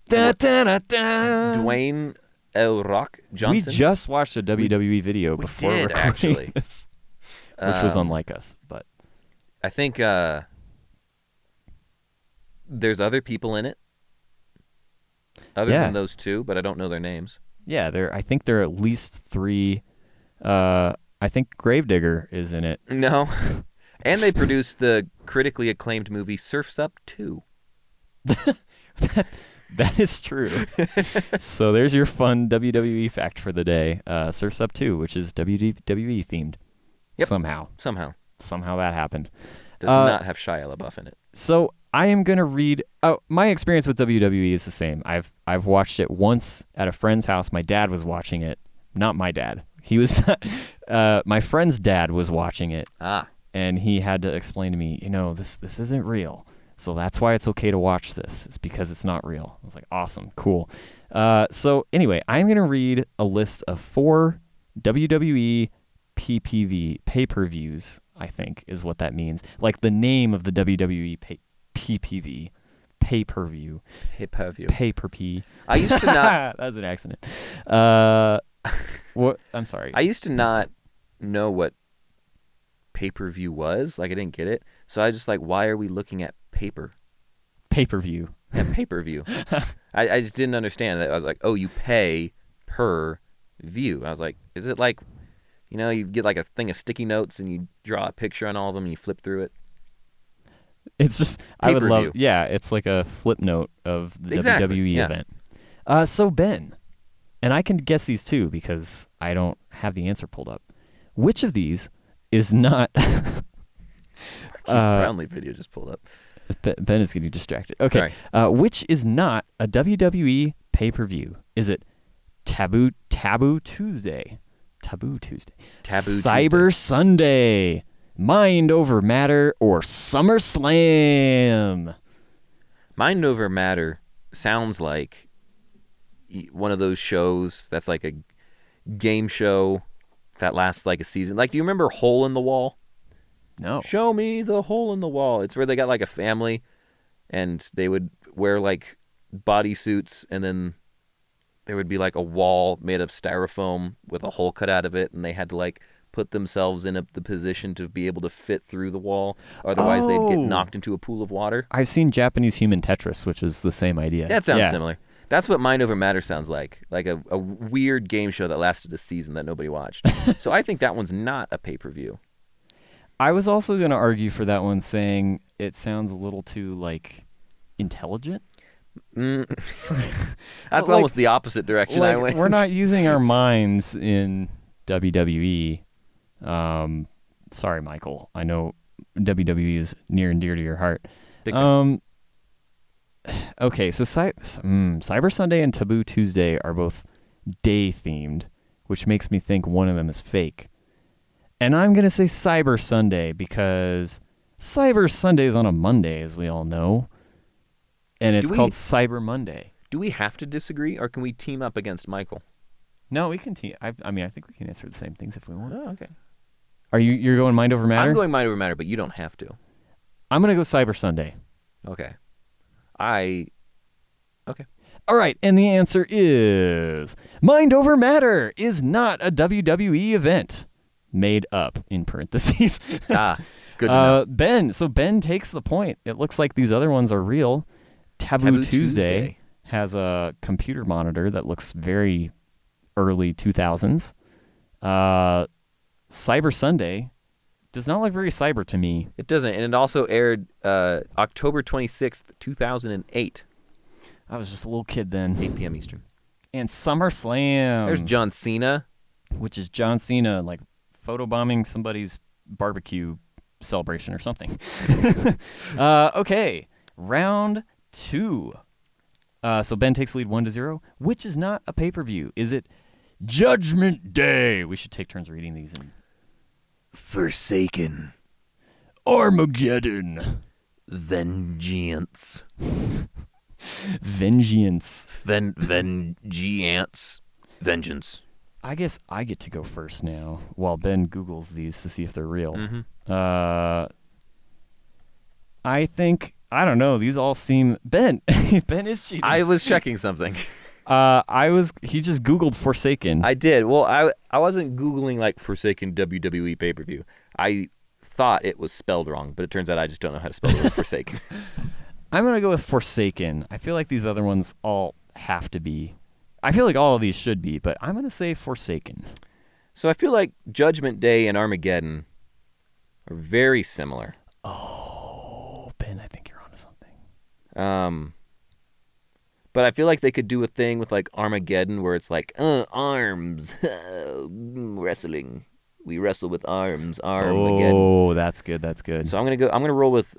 Da, da, da, da. Dwayne El Rock Johnson. We just watched a WWE video before did, recording actually. this, which was unlike us. But I think there's other people in it, other Yeah. than those two, but I don't know their names. yeah, I think there are at least 3. I think Gravedigger is in it. No, and they produced the critically acclaimed movie Surf's Up 2. That is true. So there's your fun WWE fact for the day. Surf's Up 2, which is WWE themed. Yep. Somehow that happened. Does not have Shia LaBeouf in it. So I am going to read. Oh, my experience with WWE is the same. I've watched it once at a friend's house. My dad was watching it. Not my dad. He was not, my friend's dad was watching it. And he had to explain to me, this isn't real. So that's why it's okay to watch this. It's because it's not real. I was like, awesome, cool. So anyway, I'm going to read a list of 4 WWE PPV pay-per-views, I think is what that means. Like the name of the WWE PPV pay-per-view. Pay-per-view. Pay-per-P. I used to not. That was an accident. What? I'm sorry. I used to not know what pay-per-view was. Like I didn't get it. So I was just like, why are we looking at paper? Pay-per-view. Yeah, pay-per-view. I just didn't understand that. I was like, oh, you pay per view. I was like, is it like, you get like a thing of sticky notes and you draw a picture on all of them and you flip through it? It's just, I would love, it's like a flip note of the WWE event. So Ben, and I can guess these too because I don't have the answer pulled up. Which of these is not... Keith Brownlee video just pulled up. Ben is getting distracted. Okay. Which is not a WWE pay-per-view? Is it Taboo Tuesday? Taboo Tuesday. Cyber Sunday. Mind Over Matter or SummerSlam? Mind Over Matter sounds like one of those shows that's like a game show that lasts like a season. Like, do you remember Hole in the Wall? No. Show me the hole in the wall. It's where they got like a family and they would wear like bodysuits and then there would be like a wall made of styrofoam with a hole cut out of it and they had to like put themselves in the position to be able to fit through the wall. Otherwise they'd get knocked into a pool of water. I've seen Japanese Human Tetris, which is the same idea. That sounds similar. That's what Mind Over Matter sounds like a weird game show that lasted a season that nobody watched. So I think that one's not a pay-per-view. I was also going to argue for that one, saying it sounds a little too, like, intelligent. That's almost the opposite direction I went. We're not using our minds in WWE. Sorry, Michael. I know WWE is near and dear to your heart. Okay, so Cyber Sunday and Taboo Tuesday are both day-themed, which makes me think one of them is fake. And I'm going to say Cyber Sunday because Cyber Sunday is on a Monday, as we all know. And it's called Cyber Monday. Do we have to disagree, or can we team up against Michael? No, we can team. I think we can answer the same things if we want. Oh, okay. You're going Mind Over Matter? I'm going Mind Over Matter, but you don't have to. I'm going to go Cyber Sunday. Okay. All right, and the answer is Mind Over Matter is not a WWE event. Made up, in parentheses. Good to know. Ben takes the point. It looks like these other ones are real. Taboo Tuesday has a computer monitor that looks very early 2000s. Cyber Sunday does not look very cyber to me. It doesn't, and it also aired October 26th, 2008. I was just a little kid then. 8 p.m. Eastern. And SummerSlam. There's John Cena. Which is John Cena, like, photobombing somebody's barbecue celebration or something. Okay, round 2. So Ben takes lead 1-0, which is not a pay-per-view. Is it Judgment Day? We should take turns reading these. Forsaken. Armageddon. Vengeance. Vengeance. Vengeance. I guess I get to go first now while Ben Googles these to see if they're real. Mm-hmm. I don't know. These all seem... Ben is cheating. I was checking something. He just Googled Forsaken. I did. Well, I wasn't Googling like Forsaken WWE pay-per-view. I thought it was spelled wrong, but it turns out I just don't know how to spell the word Forsaken. I'm going to go with Forsaken. I feel like these other ones all have to be. I feel like all of these should be, but I'm going to say Forsaken. So I feel like Judgment Day and Armageddon are very similar. Oh, Ben, I think you're onto something. But I feel like they could do a thing with like Armageddon where it's like, arms, wrestling. We wrestle with arms, Armageddon. Oh, that's good. That's good. So I'm gonna roll with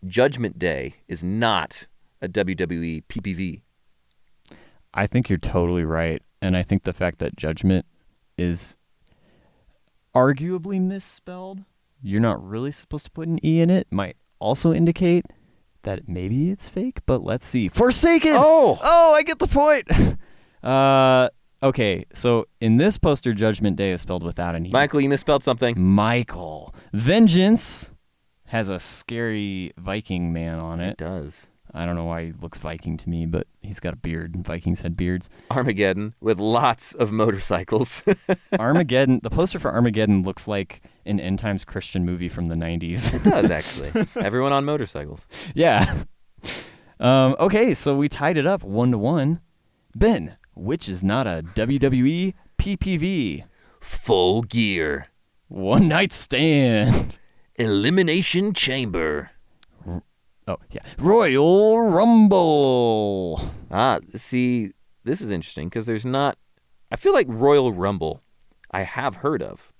Judgment Day is not a WWE PPV. I think you're totally right. And I think the fact that Judgment is arguably misspelled, you're not really supposed to put an E in it, might also indicate that maybe it's fake, but let's see. Forsaken! Oh, I get the point! Okay, so in this poster, Judgment Day is spelled without an E. Michael, you misspelled something. Michael. Vengeance has a scary Viking man on it. It does. I don't know why he looks Viking to me, but he's got a beard, and Vikings had beards. Armageddon with lots of motorcycles. Armageddon, the poster for Armageddon looks like an end times Christian movie from the 90s. It does, actually. Everyone on motorcycles. Yeah. Okay, so we tied it up 1-1. Ben, which is not a WWE PPV? Full Gear. One Night Stand. Elimination Chamber. Oh, yeah. Royal Rumble. See, this is interesting because there's not... I feel like Royal Rumble I have heard of.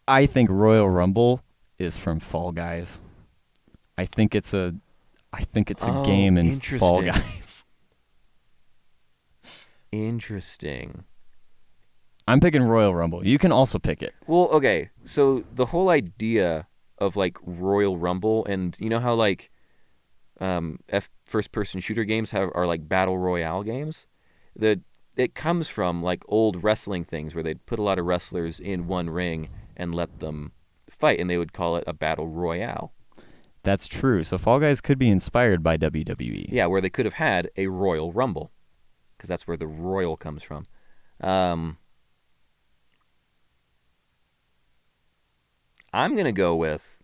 I think Royal Rumble is from Fall Guys. I think it's a game in Fall Guys. Interesting. I'm picking Royal Rumble. You can also pick it. Well, okay. So the whole idea of like Royal Rumble, and you know how like first-person shooter games are like battle royale games? It comes from like old wrestling things where they'd put a lot of wrestlers in one ring and let them fight, and they would call it a battle royale. That's true. So Fall Guys could be inspired by WWE. Yeah, where they could have had a Royal Rumble, because that's where the royal comes from. I'm going to go with...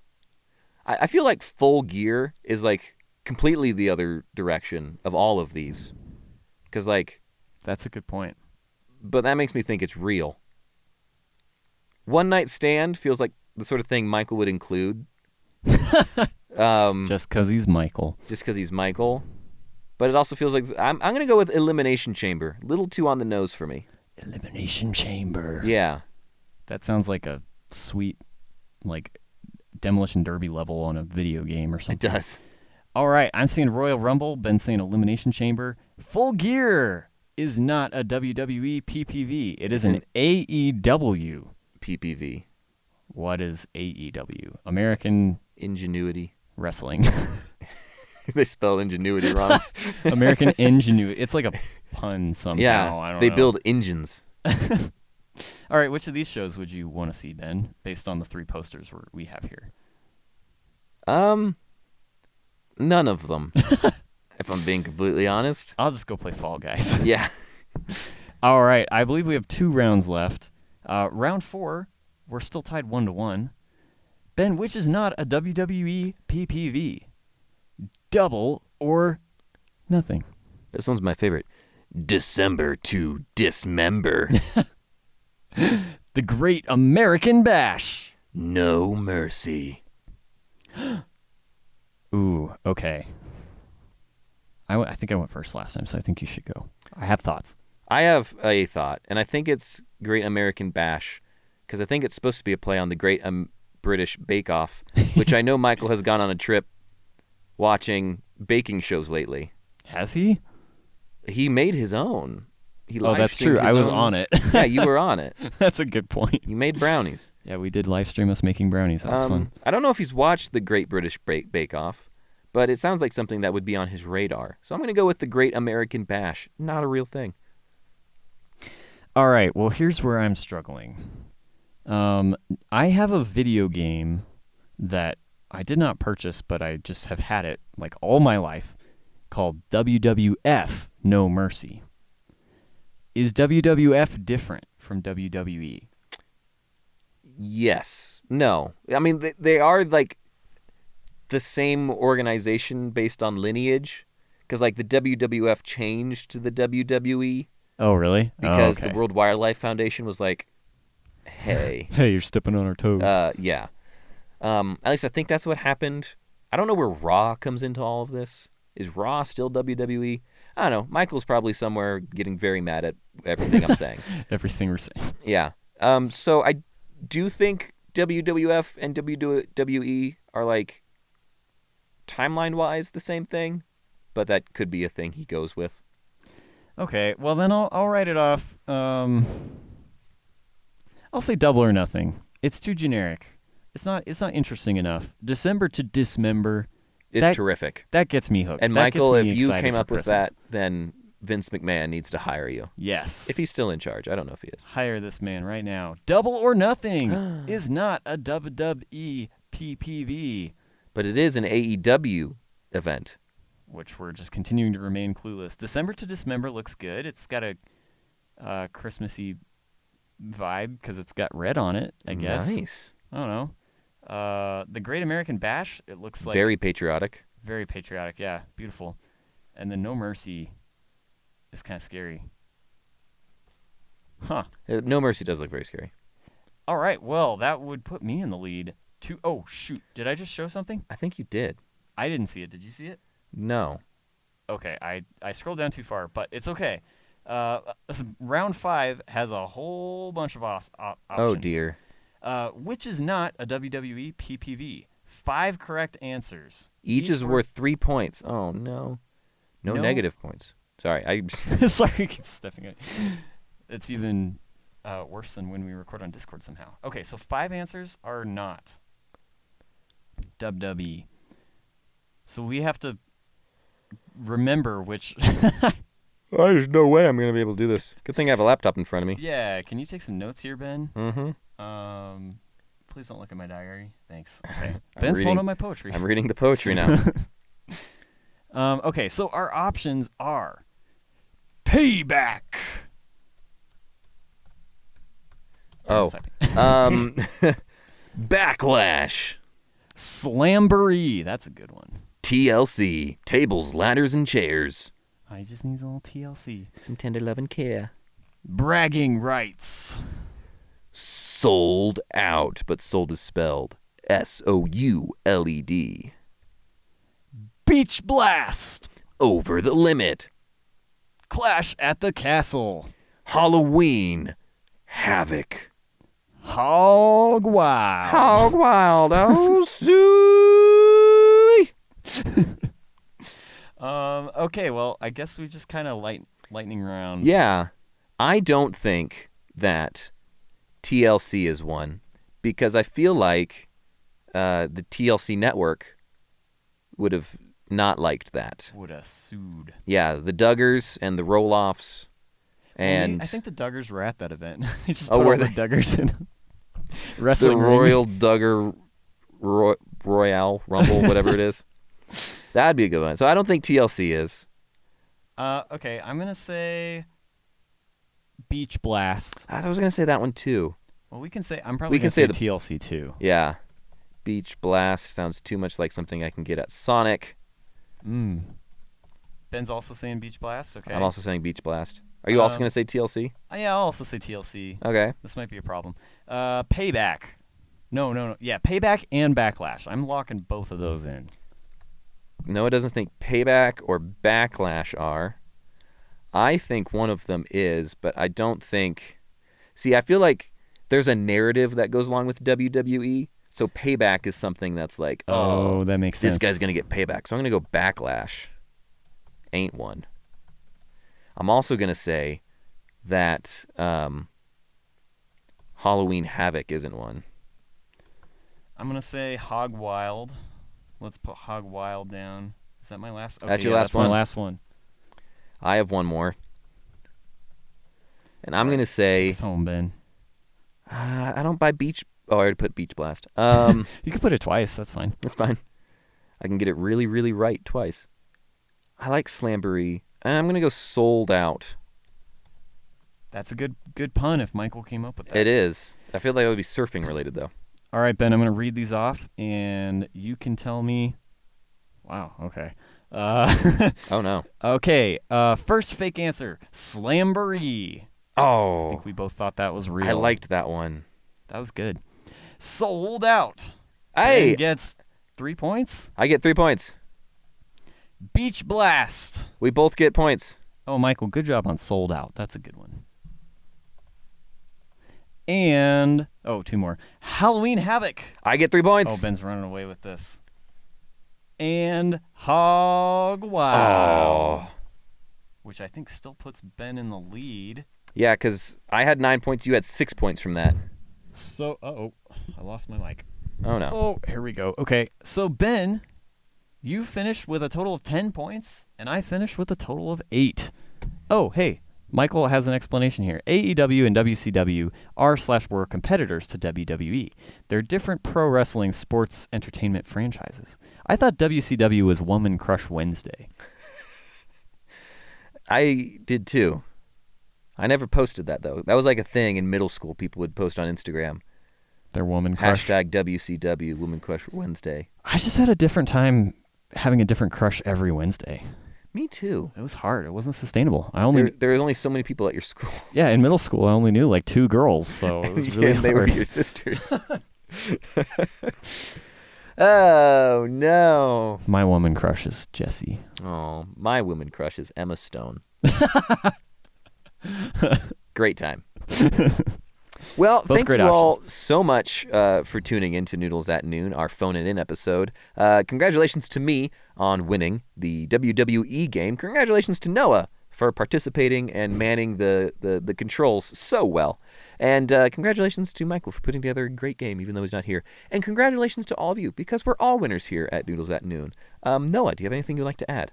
I feel like Full Gear is like completely the other direction of all of these. Because like... That's a good point. But that makes me think it's real. One Night Stand feels like the sort of thing Michael would include. Just because he's Michael. But it also feels like... I'm going to go with Elimination Chamber. A little too on the nose for me. Elimination Chamber. Yeah. That sounds like a sweet, like, Demolition Derby level on a video game or something. It does. All right, I'm seeing Royal Rumble. Ben's saying Elimination Chamber. Full Gear is not a WWE PPV. It's an AEW PPV. What is AEW? American Ingenuity. Wrestling. They spell ingenuity wrong. American Ingenuity. It's like a pun somehow. Yeah, I don't know. They build engines. All right, which of these shows would you want to see, Ben, based on the 3 posters we have here? None of them. if I'm being completely honest. I'll just go play Fall Guys. Yeah. All right. I believe we have 2 rounds left. Round 4, we're still tied 1-1. Ben, which is not a WWE PPV? Double or nothing? This one's my favorite. December to Dismember. The Great American Bash. No Mercy. Ooh, okay. I think I went first last time, so I think you should go. I have thoughts. I have a thought, and I think it's Great American Bash, because I think it's supposed to be a play on the Great British Bake Off, which I know Michael has gone on a trip watching baking shows lately. Has he? He made his own. Oh, that's true. I was on it. Yeah, you were on it. That's a good point. You made brownies. Yeah, we did live stream us making brownies. That was fun. I don't know if he's watched the Great British Bake Off, but it sounds like something that would be on his radar. So I'm going to go with the Great American Bash. Not a real thing. All right. Well, here's where I'm struggling. I have a video game that I did not purchase, but I just have had it like all my life, called WWF No Mercy. Is WWF different from WWE? Yes. No. I mean, they are like the same organization based on lineage, because like the WWF changed to the WWE. Oh, really? Because okay. the World Wildlife Foundation was like, hey. Hey, you're stepping on our toes. Yeah. At least I think that's what happened. I don't know where Raw comes into all of this. Is Raw still WWE? I don't know. Michael's probably somewhere getting very mad at everything I'm saying. Everything we're saying. Yeah. So I do think WWF and WWE are like timeline-wise the same thing, but that could be a thing he goes with. Okay. Well, then I'll write it off. I'll say Double or Nothing. It's too generic. It's not interesting enough. December to Dismember. It's terrific. That gets me hooked. And that Michael, if me you came up with Christmas. that, then Vince McMahon needs to hire you. Yes. If he's still in charge. I don't know if he is. Hire this man right now. Double or Nothing is not a WWE PPV. But it is an AEW event. Which we're just continuing to remain clueless. December to Dismember looks good. It's got a Christmassy vibe because it's got red on it, I guess. Nice. I don't know. The Great American Bash, it looks like... Very patriotic. Very patriotic, yeah. Beautiful. And the No Mercy is kind of scary. Huh. No Mercy does look very scary. All right, well, that would put me in the lead. Oh, shoot. Did I just show something? I think you did. I didn't see it. Did you see it? No. Okay, I scrolled down too far, but it's okay. Round 5 has a whole bunch of options. Oh, dear. Which is not a WWE PPV. 5 correct answers. Each is worth 3 points. Oh, no. No negative points. Sorry. Sorry, keep stepping it. It's even worse than when we record on Discord somehow. Okay, so 5 answers are not WWE. So we have to remember which... There's no way I'm going to be able to do this. Good thing I have a laptop in front of me. Yeah, can you take some notes here, Ben? Mm-hmm. Please don't look at my diary. Thanks. Okay. Ben's pulling up my poetry. I'm reading the poetry now. Okay, so our options are Payback. Oh. Backlash. Slamboree. That's a good one. TLC. Tables, ladders, and chairs. I just need a little TLC. Some tender love and care. Bragging rights. Sold out, but sold is spelled SOULED. Beach Blast. Over the limit. Clash at the Castle. Halloween. Havoc. Hog Wild. Hog Wild. Oh, sooey. Okay, well, I guess we just kind of lightning round. Yeah. I don't think that TLC is one, because I feel like the TLC network would have not liked that. Would have sued. Yeah, the Duggars and the Roll-Offs. And I think the Duggars were at that event. They just put all the Duggars in the wrestling Royal Duggar Royale Rumble, whatever it is. That'd be a good one. So I don't think TLC is. Okay, I'm gonna say Beach Blast. I was gonna say that one too. Well, we can say I'm probably gonna say TLC too. Yeah, Beach Blast sounds too much like something I can get at Sonic. Ben's also saying Beach Blast. Okay. I'm also saying Beach Blast. Are you also gonna say TLC? Yeah, I'll also say TLC. Okay. This might be a problem. Payback. No. Yeah, Payback and Backlash. I'm locking both of those in. Noah doesn't think Payback or Backlash are. I think one of them is, but I don't think... See, I feel like there's a narrative that goes along with WWE, so Payback is something that's like, oh, that makes sense. This guy's going to get Payback. So I'm going to go Backlash. Ain't one. I'm also going to say that Halloween Havoc isn't one. I'm going to say Hog Wild. Let's put Hog Wild down. Is that my last? Okay, that's your last one? My last one. I have one more. And I'm going to say... Take us home, Ben. I don't buy Beach... Oh, I already put Beach Blast. You can put it twice. That's fine. That's fine. I can get it really, really right twice. I like Slamboree. I'm going to go Sold Out. That's a good pun if Michael came up with that. It is. I feel like it would be surfing related, though. All right, Ben, I'm going to read these off, and you can tell me... Wow, okay. Oh, no. Okay, first fake answer, Slamboree. Oh. I think we both thought that was real. I liked that one. That was good. Sold Out. Hey! Ben gets 3 points. I get 3 points. Beach Blast. We both get points. Oh, Michael, good job on Sold Out. That's a good one. And, 2 more. Halloween Havoc. I get 3 points. Oh, Ben's running away with this. And Hog Wild. Oh. Which I think still puts Ben in the lead. Yeah, because I had 9 points. You had 6 points from that. So, I lost my mic. Oh, no. Oh, here we go. Okay, so Ben, you finished with a total of 10 points, and I finished with a total of 8. Oh, hey, Michael has an explanation here. AEW and WCW are/were competitors to WWE. They're different pro wrestling sports entertainment franchises. I thought WCW was Woman Crush Wednesday. I did too. I never posted that, though. That was like a thing in middle school. People would post on Instagram. Their Woman Crush. Hashtag WCW, Woman Crush Wednesday. I just had a different time having a different crush every Wednesday. Me too. It was hard. It wasn't sustainable. There were only so many people at your school. Yeah, in middle school, I only knew like 2 girls, so it was really hard. They were your sisters. Oh, no. My woman crush is Jessie. Oh, my woman crush is Emma Stone. Great time. Well, thank you all so much for tuning in to Noodles at Noon, our Phone It In episode. Congratulations to me on winning the WWE game. Congratulations to Noah for participating and manning the controls so well. And congratulations to Michael for putting together a great game, even though he's not here. And congratulations to all of you, because we're all winners here at Noodles at Noon. Noah, do you have anything you'd like to add?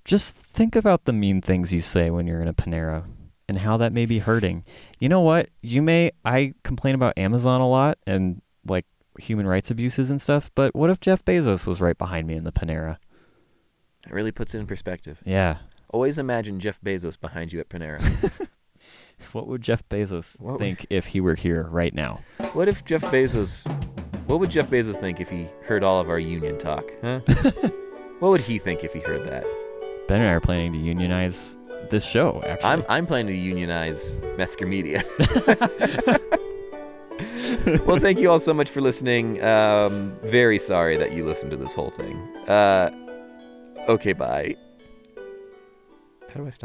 Just think about the mean things you say when you're in a Panera and how that may be hurting. You know what? I complain about Amazon a lot and like human rights abuses and stuff, but what if Jeff Bezos was right behind me in the Panera? It really puts it in perspective. Yeah. Always imagine Jeff Bezos behind you at Panera. What would Jeff Bezos think if he were here right now? What would Jeff Bezos think if he heard all of our union talk? Huh? What would he think if he heard that? Ben and I are planning to unionize this show, actually. I'm planning to unionize Metzger Media. Well, thank you all so much for listening. Very sorry that you listened to this whole thing. Okay, bye. How do I stop?